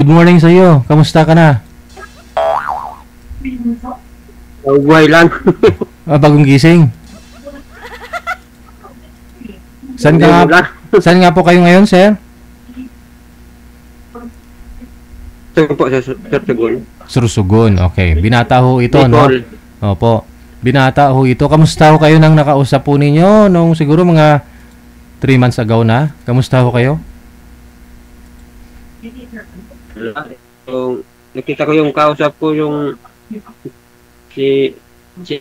Good morning sa iyo. Kamusta ka na? Buhay lang. Bagong gising. Saan nga po kayo ngayon, sir? Saan po sa Sorsogon? Sorsogon. Okay. Binata ho ito, no? Opo. Binata ho ito. Kamusta ho kayo nang nakausap po ninyo nung siguro mga 3 months ago na? Kamusta ho kayo? So, nakita ko yung kausap ko yung si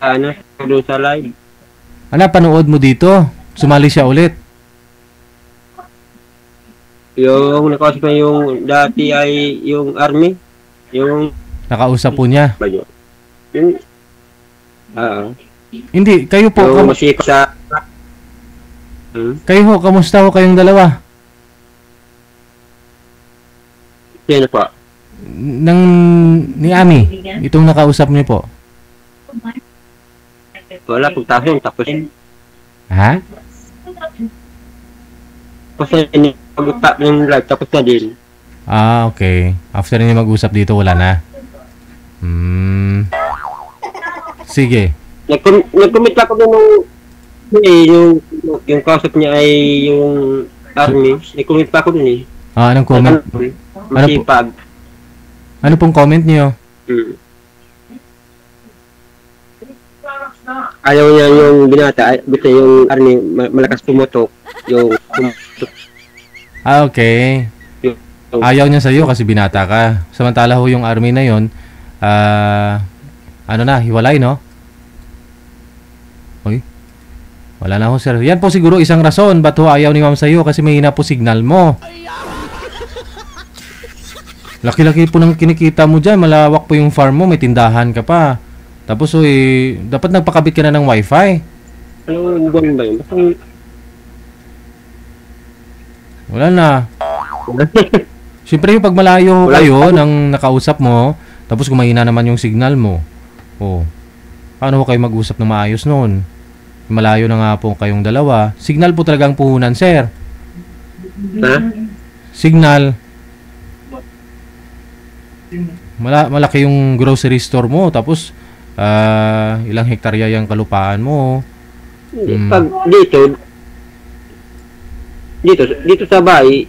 ano doon sa live. Ano, panood mo dito? Sumali siya ulit. Yung nakausap na yung dati ay yung army. Yung Nakausap po niya. Yung Hindi, kayo po. yung masik sa Kayo ho, kamusta ho kayong dalawa? Sino po? Ni Ami, itong nakausap niyo po. Wala pong taon tapos Ha? ini pag-tap ng live tapos na din. Ah, okay. After niyo mag-usap dito, wala na. Sige. Nag-commit ako nung yung kausap niya ay yung army. Nag-commit pa ako dun eh. Ah, anong comment? Masipag. Ano pong comment niyo? Ayaw niya yung binata, basta yung army malakas pumotok. Yung Ah, okay. Ayaw niya sa'yo kasi binata ka. Samantala ho yung army na yon, ano na, hiwalay, no? Uy, wala na ho, sir. Yan po siguro isang rason ba't ho ayaw ni ma'am sa'yo kasi mahina po signal mo. Laki-laki po ng kinikita mo dyan. Malawak po yung farm mo. May tindahan ka pa. Tapos, dapat nagpakabit ka na ng wifi. Ano buwan ba yun? Wala na. Siyempre, yung pag malayo kayo ng nakausap mo, tapos kung mahina naman yung signal mo, paano kayo mag-usap ng maayos noon? Malayo na nga po kayong dalawa. Signal po talagang puhunan, sir. Ha? Signal. Malaki yung grocery store mo, tapos ilang hektarya yung kalupaan mo. Pag dito sa bahay,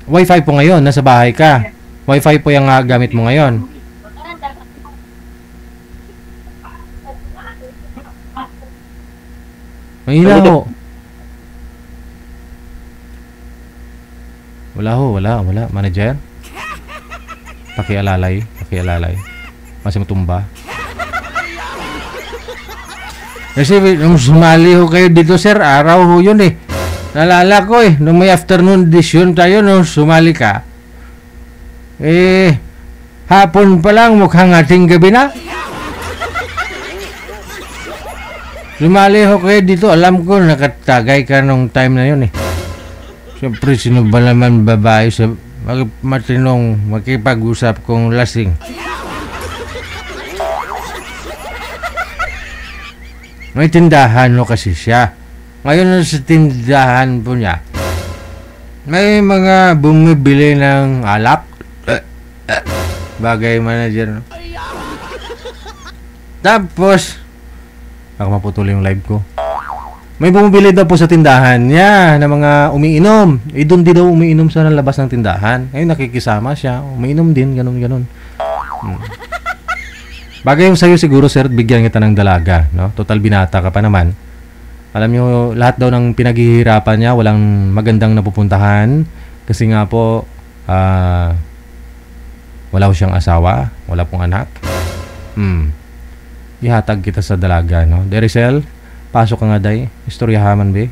Wi-Fi po ngayon, nasa bahay ka. Wi-Fi po yung gamit mo ngayon. Mahina ho. Wala. Manager? Pakialalay. Masih matumba. Kasi nung sumali ho kayo dito, sir, araw ho yun eh. Nalala ko eh, nung may afternoon edition tayo, nung sumali ka. Hapon pa lang, mukhang ating gabi na. Sumali ho kayo dito, alam ko, nakatagay ka nung time na yun eh. Siyempre, sino ba naman babae sa matinong makipag-usap kong lasing? May tindahan no kasi siya. Ngayon sa tindahan po niya, may mga bumibili ng alak. Bagay manager, no? Tapos, ako maputol yung live ko. May bumibili daw po sa tindahan niya na mga umiinom. Doon din daw umiinom sa labas ng tindahan. Ngayon nakikisama siya. Umiinom din, ganun. Bagay yung sa'yo siguro, sir, bigyan kita ng dalaga, no? Total binata ka pa naman. Alam nyo, lahat daw ng pinaghihirapan niya, walang magandang napupuntahan. Kasi nga po, wala ko siyang asawa. Wala pong anak. Ihatag kita sa dalaga, no? Dericel, pasok ka nga, day. Istoryahaman, be.